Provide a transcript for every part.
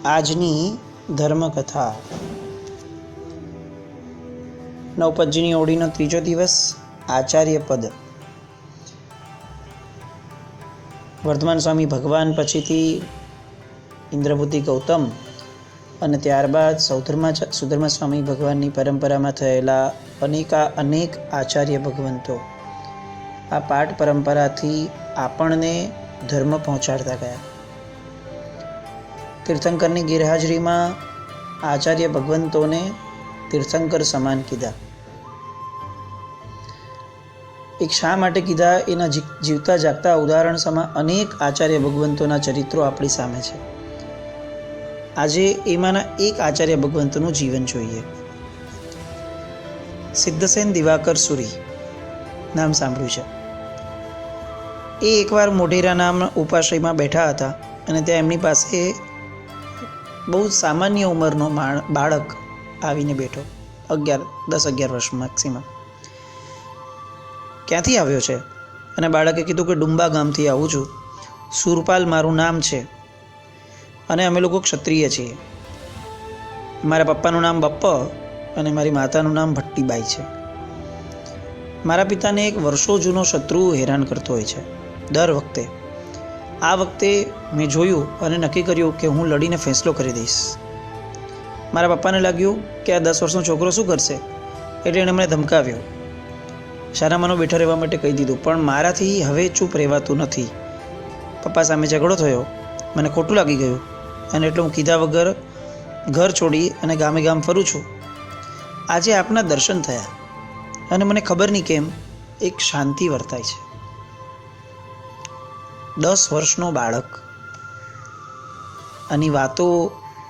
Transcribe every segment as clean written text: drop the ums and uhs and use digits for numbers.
આજની ધર્મકથા નવપદજીની ઓળીનો ત્રીજો દિવસ આચાર્ય પદ. વર્ધમાન સ્વામી ભગવાન પછીથી ઇન્દ્રબુદ્ધિ ગૌતમ અને ત્યારબાદ સુધર્મા સ્વામી ભગવાનની પરંપરામાં થયેલા અનેક આચાર્ય ભગવંતો આ પાઠ પરંપરાથી આપણને ધર્મ પહોંચાડતા ગયા. તીર્થંકરની ગેરહાજરીમાં આચાર્ય ભગવંતોને તીર્થંકર સમાન કીધા. એક શા માટે કીધા એના જીવતા જાગતા ઉદાહરણ સમા અનેક આચાર્ય ભગવંતોના ચરિત્રો આપણી સામે છે. આજે એમાંના એક આચાર્ય ભગવંતનું જીવન જોઈએ. સિદ્ધસેન દિવાકર સુરી નામ સાંભળ્યું છે. એ એકવાર મોઢેરા નામના ઉપાશ્રયમાં બેઠા હતા અને ત્યાં એમની પાસે બહુ સામાન્ય ઉંમરનો બાળક આવીને બેઠો. 10-11 વર્ષ મેક્સિમમ. ક્યાંથી આવ્યો છે? અને બાળકે કીધું કે ડુંબા ગામથી આવું છું. સુરપાલ મારું નામ છે અને અમે લોકો ક્ષત્રિય છીએ. મારા પપ્પાનું નામ બપ્પ અને મારી માતાનું નામ ભટ્ટીબાઈ છે. મારા પિતાને એક વર્ષો જૂનો શત્રુ હેરાન કરતો હોય છે દર વખતે. આ વખતે મેં જોયું અને નક્કી કર્યું કે હું લડીને ફેંસલો કરી દઈશ. મારા પપ્પાને લાગ્યું કે આ 10 વર્ષનો છોકરો શું કરશે, એટલે એણે મને ધમકાવ્યો. શારામાંનો બેઠા રહેવા માટે કહી દીધું, પણ મારાથી હવે ચૂપ રહેવાતું નથી. પપ્પા સામે ઝઘડો થયો, મને ખોટું લાગી ગયું અને એટલે હું કીધા વગર ઘર છોડી અને ગામે ગામ ફરું છું. આજે આપના દર્શન થયા અને મને ખબર નહીં કેમ એક શાંતિ વર્તાય છે. 10 વર્ષનો બાળક, આની વાતો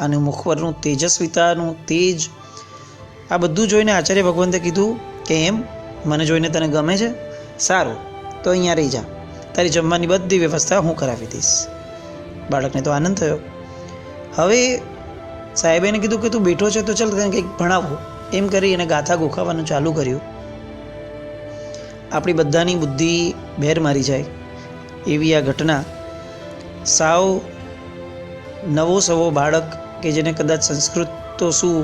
અને મુખ પરનું તેજસ્વીતાનું તેજ, આ બધું જોઈને આચાર્ય ભગવંતે કીધું કે એમ મને જોઈને તને ગમે છે? સારું, તો અહીંયા રહી જા, તારી જમવાની બધી વ્યવસ્થા હું કરાવી દઈશ. બાળકને તો આનંદ થયો. હવે સાહેબે એને કીધું કે તું બેઠો છે તો ચાલ તને કંઈક ભણાવો. એમ કરી એને ગાથા ગોખાવાનું ચાલુ કર્યું. આપણી બધાની બુદ્ધિ ભેર મારી જાય એવી આ ઘટના. સાવ નવો સવો બાળક કે જેને કદાચ સંસ્કૃત તો શું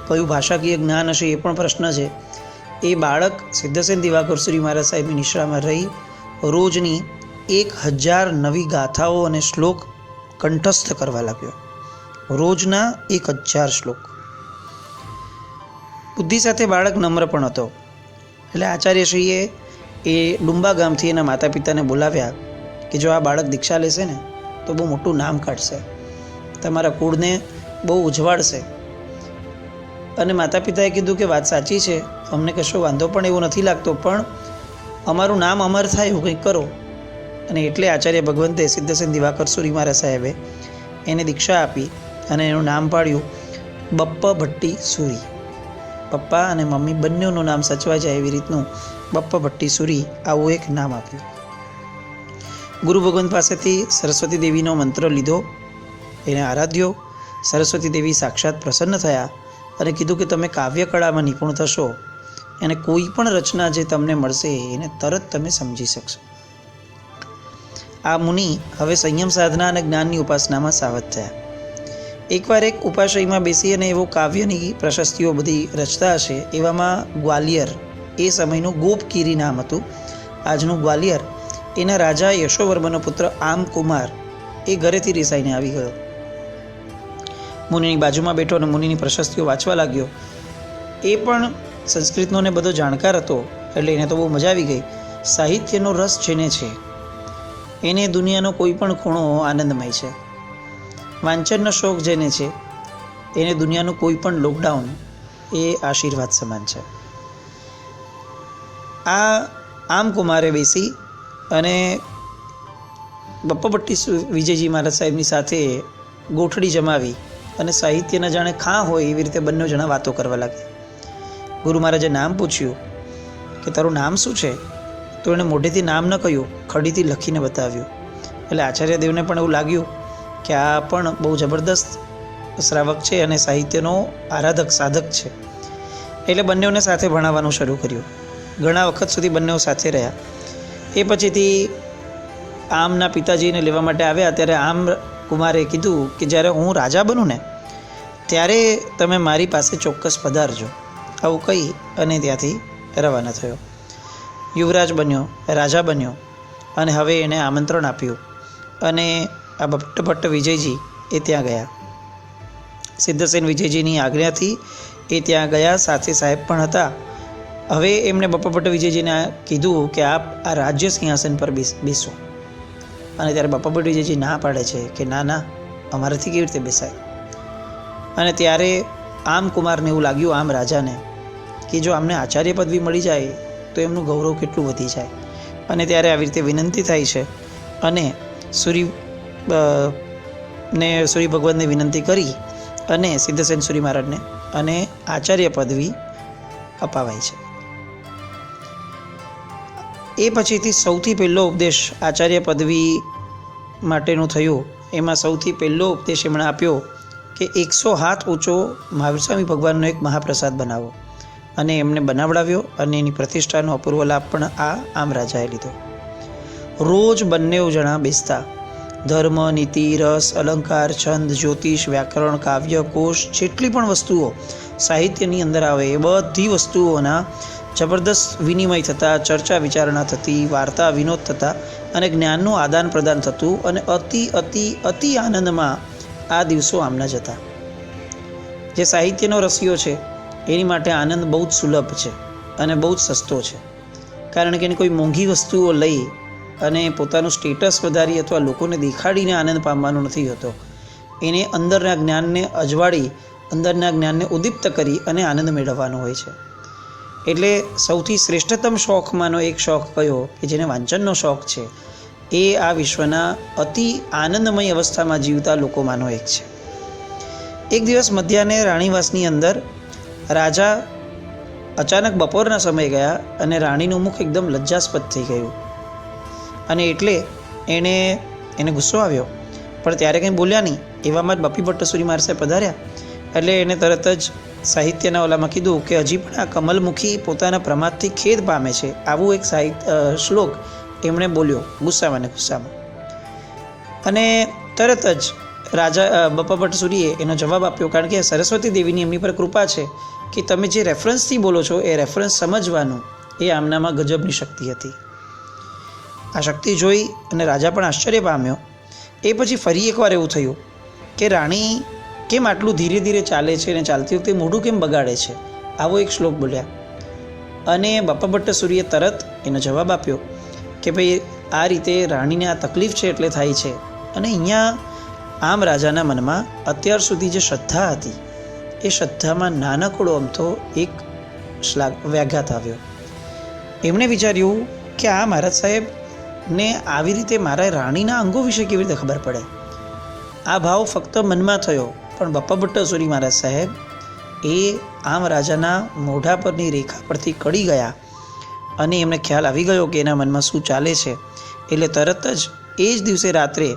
કયું ભાષાકીય જ્ઞાન હશે એ પણ પ્રશ્ન છે. એ બાળક સિદ્ધસેન દિવાકર સુરી મહારાજ સાહેબની નિશ્રામાં રહી રોજની 1000 નવી ગાથાઓ અને શ્લોક કંઠસ્થ કરવા લાગ્યો. રોજના 1000 શ્લોક. બુદ્ધિ સાથે બાળક નમ્ર પણ હતો. એટલે આચાર્યશ્રીએ એ ડુંબા ગામથી એના માતા પિતાને બોલાવ્યા કે જો આ બાળક દીક્ષા લેશે ને તો બહુ મોટું નામ કાઢશે, તમારા કુળને બહુ ઉજવાડશે. અને માતા પિતાએ કીધું કે વાત સાચી છે, અમને કશો વાંધો પણ એવો નથી લાગતો, પણ અમારું નામ અમર થાય એવું કંઈક કરો. અને એટલે આચાર્ય ભગવંતે સિદ્ધસેન દિવાકર સુરી મહારાજ સાહેબે એને દીક્ષા આપી અને એનું નામ પાડ્યું બપ્પ ભટ્ટી સુરી. પપ્પા અને મમ્મી બંનેનું નામ સચવાઈ જાય એવી રીતનું બપ્પ ભટ્ટી સુરી આવું એક નામ આપ્યું. ગુરુ ભગવંત પાસેથી સરસ્વતી દેવીનો મંત્ર લીધો, એને આરાધ્યો. સરસ્વતી દેવી સાક્ષાત પ્રસન્ન થયા અને કીધું કે તમે કાવ્ય કળામાં નિપુણ થશો અને કોઈ પણ રચના જે તમને મળશે એને તરત તમે સમજી શકશો. આ મુનિ હવે સંયમ સાધના અને જ્ઞાનની ઉપાસનામાં સાવધ થયા. એકવાર એક ઉપાશ્રયમાં બેસી અને એવો કાવ્યની પ્રશસ્તિઓ બધી રચતા હશે એવામાં ગ્વાલિયર, એ સમયનું ગોપકીરી નામ હતું આજનું ગ્વાલિયર, એના રાજા યશોવર્મનો પુત્ર આમકુમાર એ ઘરેથી રિસાઈને આવી ગયો. મુનિની બાજુમાં બેઠો અને મુનિની પ્રશસ્તિઓ વાંચવા લાગ્યો. એ પણ સંસ્કૃતનો ને બધો જાણકાર હતો એટલે એને તો બહુ મજા આવી ગઈ. સાહિત્યનો રસ જેને છે એને દુનિયાનો કોઈ પણ ખૂણો આનંદમય છે. વાંચનનો શોખ જેને છે એને દુનિયાનું કોઈ પણ લોકડાઉન એ આશીર્વાદ સમાન છે. આ આમકુમારે બેસી અને બપ્પ ભટ્ટી વિજયજી મહારાજ સાહેબની સાથે ગોઠડી જમાવી અને સાહિત્યના જાણે ખાં હોય એવી રીતે બંને જણા વાતો કરવા લાગ્યા. ગુરુ મહારાજે નામ પૂછ્યું કે તારું નામ શું છે? તો એણે મોઢેથી નામ ન કહ્યું, ખડીથી લખીને બતાવ્યું. એટલે આચાર્ય દેવને પણ એવું લાગ્યું કે આ પણ બહુ જબરદસ્ત શ્રાવક છે અને સાહિત્યનો આરાધક સાધક છે. એટલે બંનેઓને સાથે ભણાવવાનું શરૂ કર્યું. ઘણા વખત સુધી બંનેઓ સાથે રહ્યા. એ પછીથી આમના પિતાજીને લેવા માટે આવ્યા ત્યારે આમ કુમારે કીધું કે જ્યારે હું રાજા બનું ને ત્યારે તમે મારી પાસે ચોક્કસ પધારજો. આવું કહી અને ત્યાંથી રવાના થયો. યુવરાજ બન્યો, રાજા બન્યો અને હવે એણે આમંત્રણ આપ્યું અને આ બપ્પટ વિજયજી એ ત્યાં ગયા. સિદ્ધસેન વિજયજીની આજ્ઞાથી એ ત્યાં ગયા, સાથે સાહેબ પણ હતા. હવે એમણે બપ્પટ વિજયજીને કીધું કે આપ આ રાજ્ય સિંહાસન પર બેસો. અને ત્યારે બપ્પટ વિજયજી ના પાડે છે કે ના ના, અમારાથી કેવી રીતે બેસાય. અને ત્યારે આમ કુમારને એવું લાગ્યું, આમ રાજાને, કે જો આમને આચાર્ય પદવી મળી જાય તો એમનું ગૌરવ કેટલું વધી જાય. અને ત્યારે આવી રીતે વિનંતી થાય છે અને સૂર્ય ભગવાનને વિનંતી કરી અને સિદ્ધસેન સૂરી મહારાજને અને આચાર્ય પદવી અપાવાય છે. એ પછીથી સૌથી પહેલો ઉપદેશ આચાર્ય પદવી માટેનું થયું. એમાં સૌથી પહેલો ઉપદેશ એમણે આપ્યો કે 100 હાથ ઊંચો મહાવીર સ્વામી ભગવાનનો એક મહાપ્રસાદ બનાવો. અને એમને બનાવડાવ્યો અને એની પ્રતિષ્ઠાનો અપૂર્વ લાભ પણ આમ રાજાએ લીધો. રોજ બંને જણા બેસતા. ધર્મ, નીતિ, રસ, અલંકાર, છંદ, જ્યોતિષ, વ્યાકરણ, કાવ્ય, કોશ, જેટલી પણ વસ્તુઓ સાહિત્યની અંદર આવે એ બધી વસ્તુઓના જબરદસ્ત વિનિમય થતા, ચર્ચા વિચારણા થતી, વાર્તા વિનોદ થતા અને જ્ઞાનનું આદાન પ્રદાન થતું. અને અતિ અતિ અતિ આનંદમાં આ દિવસો આમના જતા. જે સાહિત્યનો રસિયો છે એની માટે આનંદ બહુ જ સુલભ છે અને બહુ જ સસ્તો છે. કારણ કે એને કોઈ મોંઘી વસ્તુઓ લઈ અને પોતાનું સ્ટેટસ વધારી અથવા લોકોને દેખાડીને આનંદ પામવાનો નથી હોતો. એને અંદરના જ્ઞાનને અજવાળી, અંદરના જ્ઞાનને ઉદ્દીપ્ત કરી અને આનંદ મેળવવાનો હોય છે. એટલે સૌથી શ્રેષ્ઠતમ શોખમાંનો એક શોખ કયો કે જેને વાંચનનો શોખ છે, એ આ વિશ્વના અતિ આનંદમય અવસ્થામાં જીવતા લોકોમાંનો એક છે. એક દિવસ મધ્યાહ્ને રાણીવાસની અંદર રાજા અચાનક બપોરના સમયે ગયા અને રાણીનું મુખ એકદમ લજ્જાસ્પદ થઈ ગયું. અને એટલે એને ગુસ્સો આવ્યો, પણ ત્યારે કંઈ બોલ્યા નહીં. એવામાં જ બપ્પીભટ્ટ સૂરી મહારાજ પધાર્યા. એટલે એને તરત જ સાહિત્યના ઓલામાં કીધું કે હજી પણ આ કમલમુખી પોતાના પ્રમાદથી ખેદ પામે છે. આવું એક શ્લોક એમણે બોલ્યો ગુસ્સામાં. અને તરત જ રાજા બપ્પાભટ્ટ સૂરીએ એનો જવાબ આપ્યો, કારણ કે સરસ્વતી દેવીની એમની પર કૃપા છે કે તમે જે રેફરન્સથી બોલો છો એ રેફરન્સ સમજવાનું એ આમનામાં ગજબની શક્તિ હતી. આ શક્તિ જોઈ અને રાજા પણ આશ્ચર્ય પામ્યો. એ પછી ફરી એકવાર એવું થયું કે રાણી કેમ આટલું ધીરે ધીરે ચાલે છે અને ચાલતી વખતે મોઢું કેમ બગાડે છે. આવો એક શ્લોક બોલ્યા. અને બપ્પાભટ્ટ સૂરીએ તરત એનો જવાબ આપ્યો કે ભાઈ આ રીતે રાણીને આ તકલીફ છે એટલે થાય છે. અને અહીંયા આમ રાજાના મનમાં અત્યાર સુધી જે શ્રદ્ધા હતી એ શ્રદ્ધામાં નાનકડો અમથો એક વ્યાઘાત આવ્યો. એમણે વિચાર્યું કે આ મહારાજ સાહેબને આવી રીતે મારા રાણીના અંગો વિશે કેવી રીતે ખબર પડે. આ ભાવ ફક્ત મનમાં થયો, પણ બપ્પાભટ્ટ સૂરી મહારાજ સાહેબ એ આમ રાજાના મોઢા પરની રેખા પરથી કળી ગયા અને એમને ખ્યાલ આવી ગયો કે એના મનમાં શું ચાલે છે. એટલે તરત જ એ જ દિવસે રાત્રે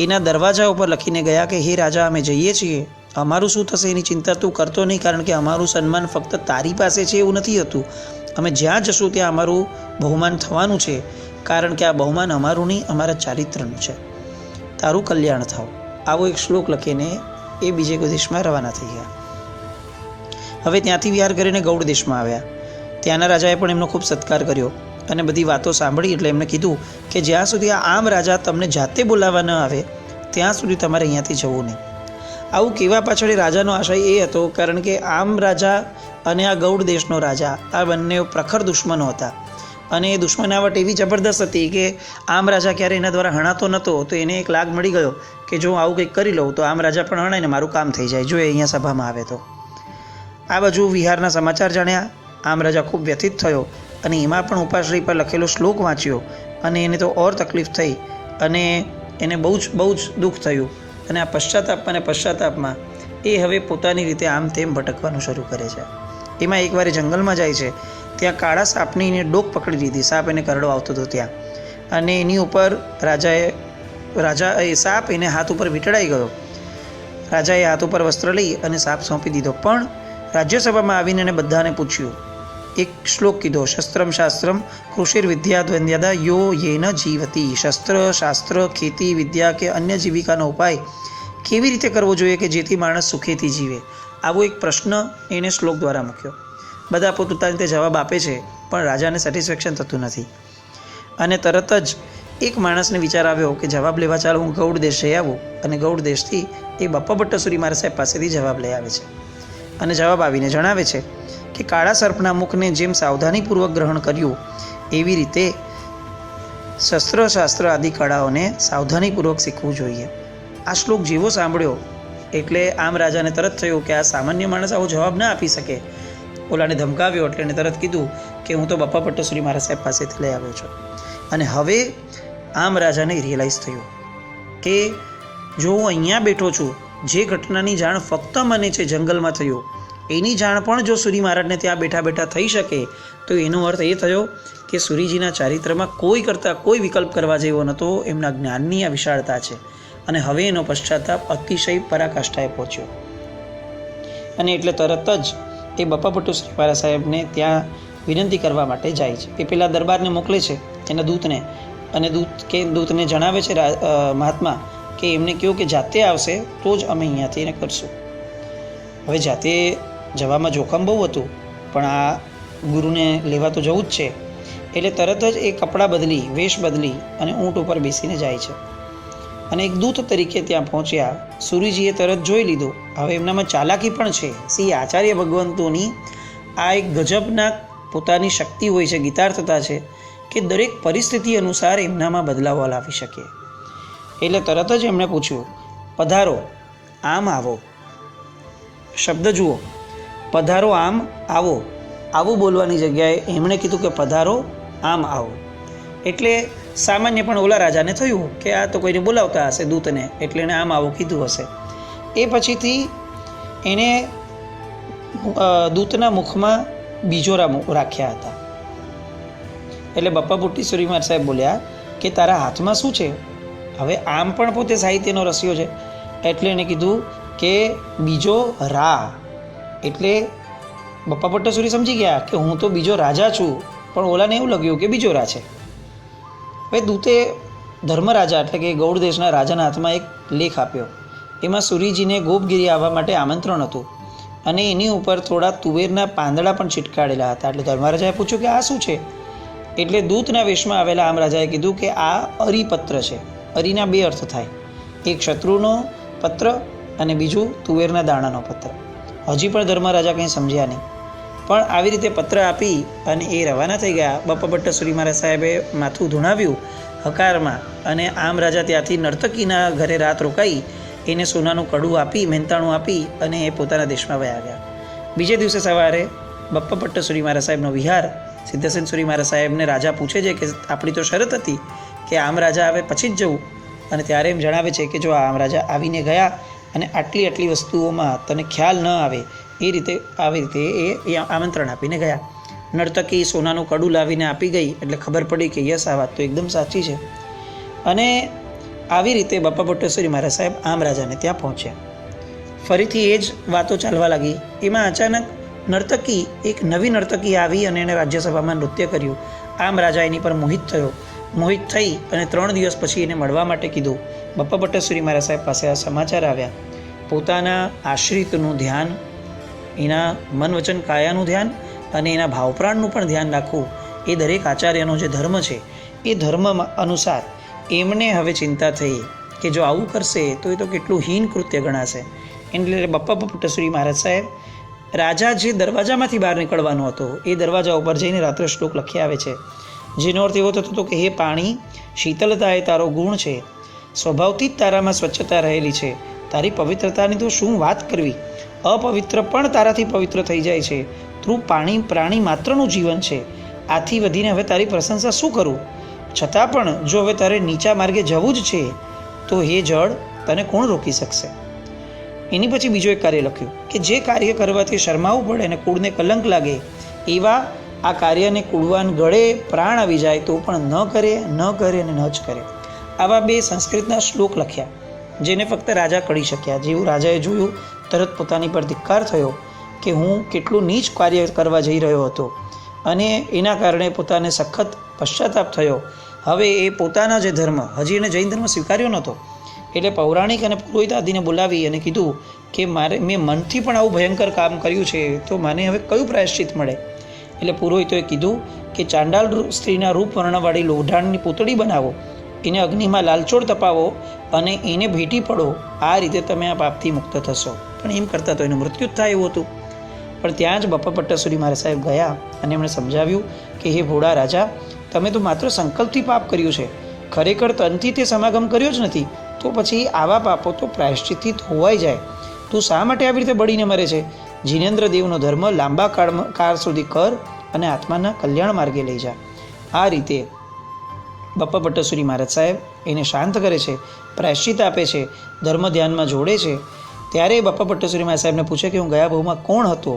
એના દરવાજા ઉપર લખીને ગયા કે હે રાજા, અમે જઈએ છીએ, અમારું શું થશે એની ચિંતા તું કરતો નહીં, કારણ કે અમારું સન્માન ફક્ત તારી પાસે છે એવું નથી હતું. અમે જ્યાં જશું ત્યાં અમારું બહુમાન થવાનું છે, કારણ કે આ બહુમાન અમારું નહીં, અમારા ચારિત્રનું છે. તારું કલ્યાણ થાવ. આવો એક શ્લોક લખીને એ બીજે કોઈ દેશમાં રવાના થઈ ગયા. હવે ત્યાંથી વિહાર કરીને ગૌડ દેશમાં આવ્યા. ત્યાંના રાજાએ પણ એમનો ખૂબ સત્કાર કર્યો અને બધી વાતો સાંભળી. એટલે એમને કીધું કે જ્યાં સુધી આ આમ રાજા તમને જાતે બોલાવવા ન આવે ત્યાં સુધી તમારે અહીંયાથી જવું નહીં. આવું કહેવા પાછળ રાજાનો આશય એ હતો, કારણ કે આમ રાજા અને આ ગૌડ દેશનો રાજા આ બંને પ્રખર દુશ્મનો હતા. અને એ દુશ્મનાવટ એવી જબરદસ્ત હતી કે આમ રાજા ક્યારે એના દ્વારા હણાતો નહોતો, તો એને એક લાગ મળી ગયો કે જો આવું કંઈક કરી લઉં તો આમ રાજા પણ હણાય ને મારું કામ થઈ જાય, જો એ અહીંયા સભામાં આવે તો. આ બાજુ વિહારના સમાચાર જાણ્યા. આમ રાજા ખૂબ વ્યથિત થયો અને એમાં પણ ઉપાશ્રય પર લખેલો શ્લોક વાંચ્યો અને એને તો ઓર તકલીફ થઈ અને એને બહુ જ દુઃખ થયું. અને આ પશ્ચાતાપમાં એ હવે પોતાની રીતે આમ તેમ ભટકવાનું શરૂ કરે છે. એમાં એકવાર એ જંગલમાં જાય છે. ત્યાં કાળા સાપની એને ડોક પકડી લીધી. સાપ એને કરડો આવતો હતો ત્યાં, અને એની ઉપર સાપ એને હાથ ઉપર વીંટળાઈ ગયો. રાજાએ હાથ ઉપર વસ્ત્ર લઈ અને સાપ સોંપી દીધો. પણ રાજ્યસભામાં આવીને એને બધાને પૂછ્યું એક શ્લોક કીધો, શસ્ત્રમ શાસ્ત્રમ કૃષિર્વિદ્યા દ્વંદ્યદા યો યેન જીવતી. શસ્ત્ર, શાસ્ત્ર, ખેતી, વિદ્યા કે અન્ય જીવિકાનો ઉપાય કેવી રીતે કરવો જોઈએ કે જેથી માણસ સુખેથી જીવે? આવો એક પ્રશ્ન એને શ્લોક દ્વારા મૂક્યો. બધા પોતપોતાની રીતે જવાબ આપે છે, પણ રાજાને સેટિસ્ફેક્શન થતું નથી. અને તરત જ એક માણસને વિચાર આવ્યો કે જવાબ લેવા ચાલો હું ગૌડ દેશ જઈ આવું. અને ગૌડ દેશથી એ બપ્પા ભટ્ટસુરી મહારાજ સાહેબ પાસેથી જવાબ લઈ આવે છે. અને જવાબ આવીને જણાવે છે કે કાળા સર્પના મુખને જેમ સાવધાનીપૂર્વક ગ્રહણ કર્યું એવી રીતે શસ્ત્ર, શાસ્ત્ર આદિ કળાઓને સાવધાનીપૂર્વક શીખવું જોઈએ. આ શ્લોક જેવો સાંભળ્યો એટલે આમ રાજાને તરત થયું કે આ સામાન્ય માણસ આવો જવાબ ના આપી શકે. ઓલાને ધમકાવ્યો એટલે એને તરત કીધું કે હું તો બપ્પા ભટ્ટસુરી મહારાજ સાહેબ પાસેથી લઈ આવ્યો છું. અને હવે આમ રાજાને રિયલાઇઝ થયું કે જો હું અહીંયા બેઠો છું, જે ઘટનાની જાણ ફક્ત મને છે જંગલમાં થયો, એની જાણ પણ જો સૂરી મહારાજને ત્યાં બેઠા બેઠા થઈ શકે તો એનો અર્થ એ થયો કે સૂરીજીના ચારિત્રમાં કોઈ કરતાં કોઈ વિકલ્પ કરવા જેવો નહોતો. એમના જ્ઞાનની આ વિશાળતા છે. અને હવે એનો પશ્ચાતાપ અતિશય પરાકાષ્ઠાએ પહોંચ્યો. અને એટલે તરત જ એ બપ્પા ભટ્ટસુરી મહારાજ સાહેબને ત્યાં વિનંતી કરવા માટે જાય છે. એ પેલા દરબારને મોકલે છે એના દૂતને, અને દૂતને જણાવે છે મહાત્મા કે એમને કહ્યું કે જાતે આવશે તો જ અમે અહીંયાથી એને કરશું. હવે જાતે જવામાં જોખમ બહુ હતું, પણ આ ગુરુને લેવા તો જવું જ છે. એટલે તરત જ એ કપડાં બદલી, વેશ બદલી અને ઊંટ ઉપર બેસીને જાય છે. અને એક દૂત તરીકે ત્યાં પહોંચ્યા. સૂરીજીએ તરત જોઈ લીધું. હવે એમનામાં ચાલાકી પણ છે. શ્રી આચાર્ય ભગવંતોની આ એક ગજબના પોતાની શક્તિ હોય છે, ગીતાર્થતા છે કે દરેક પરિસ્થિતિ અનુસાર એમનામાં બદલાવો લાવી શકે. એટલે તરત જ એમણે પૂછ્યું, પધારો, આમ આવો. શબ્દ જુઓ, પધારો આમ આવો. આવું બોલવાની જગ્યાએ એમણે કીધું કે પધારો આમ આવો. એટલે સામાન્ય પણ ઓલા રાજાને થયું કે આ તો કોઈને બોલાવતા હશે દૂતને, એટલે એણે આમ આવું કીધું હશે. એ પછીથી એણે દૂતના મુખમાં બીજોરા રાખ્યા હતા. એટલે બપ્પા ભટ્ટસુરી મહારાજ સાહેબ બોલ્યા કે તારા હાથમાં શું છે? હવે આમ પણ પોતે સાહિત્યનો રસિયો છે, એટલે એણે કીધું કે બીજો રા. એટલે બપ્પા ભટ્ટસુરી સમજી ગયા કે હું તો બીજો રાજા છું, પણ ઓલાને એવું લાગ્યું કે બીજો રા છે. હવે દૂતે ધર્મરાજા એટલે કે ગૌડ દેશના રાજાના હાથમાં એક લેખ આપ્યો. એમાં સૂરીજીને ગોપગીરી આવવા માટે આમંત્રણ હતું અને એની ઉપર થોડા તુવેરના પાંદડા પણ છીટકાડેલા હતા. એટલે ધર્મરાજાએ પૂછ્યું કે આ શું છે? એટલે દૂતના વેશમાં આવેલા આમ રાજાએ કીધું કે આ અરિપત્ર છે. અરિના બે અર્થ થાય, એક શત્રુનો પત્ર અને બીજું તુવેરના દાણાનો પત્ર. હજી પણ ધર્મરાજા કંઈ સમજ્યા નહીં, પણ આવી રીતે પત્ર આપી અને એ રવાના થઈ ગયા. બપ્પા ભટ્ટસુરી મહારાજ સાહેબે માથું ધૂણાવ્યું હકારમાં, અને આમ રાજા ત્યાંથી નર્તકીના ઘરે રાત રોકાઈ એને સોનાનું કડું આપી, મહેનતાણું આપી અને એ પોતાના દેશમાં વયા ગયા. બીજે દિવસે સવારે બપ્પા ભટ્ટસુરી મહારાજ સાહેબનો વિહાર. સિદ્ધસેન સુરી મહારાજ સાહેબને રાજા પૂછે છે કે આપણી તો શરત હતી કે આમ રાજા આવે પછી જ જવું, અને ત્યારે એમ જણાવે છે કે જો આમ રાજા આવીને ગયા અને આટલી વસ્તુઓમાં તને ખ્યાલ ન આવે એ રીતે આવી રીતે એ આમંત્રણ આપીને ગયા. નર્તકી સોનાનું કડું લાવીને આપી ગઈ એટલે ખબર પડી કે યસ, આ વાત તો એકદમ સાચી છે. અને આવી રીતે બપ્પા ભટ્ટસુરી મહારાજ સાહેબ આમ રાજાને ત્યાં પહોંચ્યા. ફરીથી એ જ વાતો ચાલવા લાગી. એમાં અચાનક નર્તકી, એક નવી નર્તકી આવી અને એણે રાજ્યસભામાં નૃત્ય કર્યું. આમ રાજા એની પર મોહિત થઈ અને 3 દિવસ પછી એને મળવા માટે કીધું. બપ્પા ભટ્ટસુરી મહારાજ સાહેબ પાસે આ સમાચાર આવ્યા. પોતાના આશ્રિતનું ધ્યાન, એના મન વચન કાયાનું ધ્યાન અને એના ભાવપ્રાણનું પણ ધ્યાન રાખવું એ દરેક આચાર્યનો જે ધર્મ છે એ ધર્મ અનુસાર એમને હવે ચિંતા થઈ કે જો આવું કરશે તો એ તો કેટલું હીન કૃત્ય ગણાશે. એટલે બપ્પા ભટ્ટસુરી મહારાજ સાહેબ રાજા જે દરવાજામાંથી બહાર નીકળવાનો હતો એ દરવાજા ઉપર જઈને રાત્રે શ્લોક લખી આવે છે, જેનો અર્થ એવો થતો હતો કે હે પાણી, શીતળતા એ તારો ગુણ છે, સ્વભાવથી જ તારામાં સ્વચ્છતા રહેલી છે, તારી પવિત્રતાની તો શું વાત કરવી, અપવિત્ર પણ તારાથી પવિત્ર થઈ જાય છે, તું પ્રાણી માત્રનું જીવન છે, આથી વધીને હવે તારી પ્રશંસા શું કરું? છતાં પણ જો હવે તારે નીચા માર્ગે જવું જ છે તો હે જળ, તને કોણ રોકી શકશે? એની પછી બીજું એક કાર્ય લખ્યું કે જે કાર્ય કરવાથી શરમાવું પડે અને કુળને કલંક લાગે એવા આ કાર્યને કુળવાન ગળે પ્રાણ આવી જાય તો પણ ન કરે અને ન જ કરે. આવા 2 સંસ્કૃતના શ્લોક લખ્યા જેને ફક્ત રાજા કરી શક્યા. જેવું રાજાએ જોયું તરત પોતાની પર ધિક્કાર થયો કે હું કેટલું નીચ કાર્ય કરવા જઈ રહ્યો હતો. અને એના કારણે પોતાને સખત પશ્ચાતાપ થયો. હવે એ પોતાના જે ધર્મ, હજી એને જૈન ધર્મ સ્વીકાર્યો નહોતો, એટલે પૌરાણિક અને પુરોહિત આદિને બોલાવી અને કીધું કે મેં મનથી પણ આવું ભયંકર કામ કર્યું છે, તો મને હવે કયું પ્રાયશ્ચિત મળે? એટલે પુરોહિતોએ કીધું કે ચાંડાલ સ્ત્રીના રૂપ વર્ણવાળી લોઢાણની પૂતળી બનાવો, એને અગ્નિમાં લાલચોળ તપાવો અને એને ભેટી પડો. આ રીતે તમે આ પાપથી મુક્ત થશો. પણ એમ કરતાં તો એનું મૃત્યુ જ થાય એવું હતું. પણ ત્યાં જ બપ્પા પટ્ટસુરી મહારાજ સાહેબ ગયા અને એમણે સમજાવ્યું કે હે ભોળા રાજા, તમે તો માત્ર સંકલ્પથી પાપ કર્યું છે, ખરેખર તનથી તે સમાગમ કર્યો જ નથી. તો પછી આવા પાપો તો પ્રાયશ્ચિતથી ધોવાઈ જાય. તું શા માટે આવી રીતે બળીને મરે છે? જીનેન્દ્ર દેવનો ધર્મ લાંબા કાળ સુધી કર અને આત્માના કલ્યાણ માર્ગે લઈ જા. આ રીતે બપ્પા પટ્ટસુરી મહારાજ સાહેબ એને શાંત કરે છે, પ્રાયશ્ચિત આપે છે, ધર્મ ધ્યાનમાં જોડે છે. ત્યારે બપ્પા પટ્ટસુરી મહારાજ સાહેબને પૂછે કે હું ગયા ભવમાં કોણ હતો?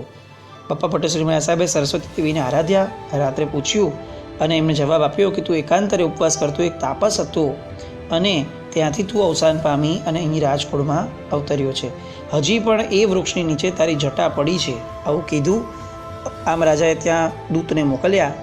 બપ્પા પટ્ટસુરી મહારાજ સાહેબે સરસ્વતી દેવીને આરાધ્યા, રાત્રે પૂછ્યું અને એમને જવાબ આપ્યો કે તું એકાંતરે ઉપવાસ કરતો એક તાપસ હતો અને ત્યાંથી તું અવસાન પામી અને અહીં રાજકોટમાં અવતર્યો છે. હજી પણ એ વૃક્ષની નીચે તારી જટા પડી છે. આવું કીધું. આમ રાજાએ ત્યાં દૂતને મોકલ્યા,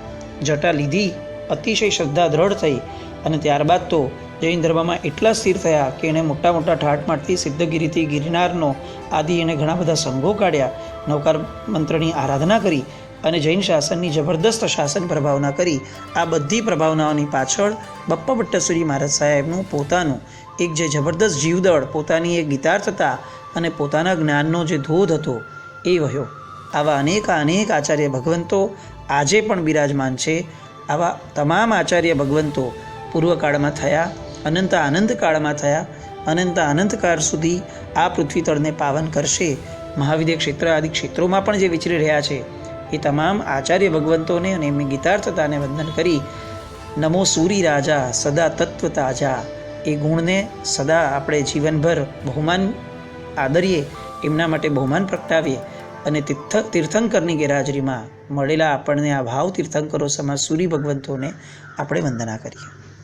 જટા લીધી, અતિશય શ્રદ્ધા દ્રઢ થઈ અને ત્યારબાદ તો જૈન ધર્મમાં એટલા સ્થિર થયા કે એણે મોટા મોટા ઠાઠમાઠથી સિદ્ધગીરીથી ગિરનારનો આદિ એણે ઘણા બધા સંઘો કાઢ્યા, નવકાર મંત્રની આરાધના કરી અને જૈન શાસનની જબરદસ્ત શાસન પ્રભાવના કરી. આ બધી પ્રભાવનાઓની પાછળ બપ્પા પટ્ટસુરી મહારાજ સાહેબનું પોતાનું એક જે જબરદસ્ત જીવદળ, પોતાની એક ગીતાર્થતા અને પોતાના જ્ઞાનનો જે ધોધ હતો એ વહ્યો. આવા અનેક આચાર્ય ભગવંતો આજે પણ બિરાજમાન છે. આવા તમામ આચાર્ય ભગવંતો પૂર્વકાળમાં થયા, અનંત કાળમાં થયા, અનંતકાળ સુધી આ પૃથ્વી તળને પાવન કરશે. મહાવિદ્ય ક્ષેત્ર આદિ ક્ષેત્રોમાં પણ જે વિચરી રહ્યા છે એ તમામ આચાર્ય ભગવંતોને અને એમની ગીતાર્થતાને વંદન કરી નમો સૂરી રાજા સદા તત્વ તાજા એ ગુણને સદા આપણે જીવનભર બહુમાન આદરીએ, એમના માટે બહુમાન પ્રગટાવીએ અને તીર્થંકરની ગેરહાજરીમાં મળેલા આપણને આ ભાવ તીર્થંકરો સમાજ સૂરી ભગવંતોને આપણે વંદના કરીએ.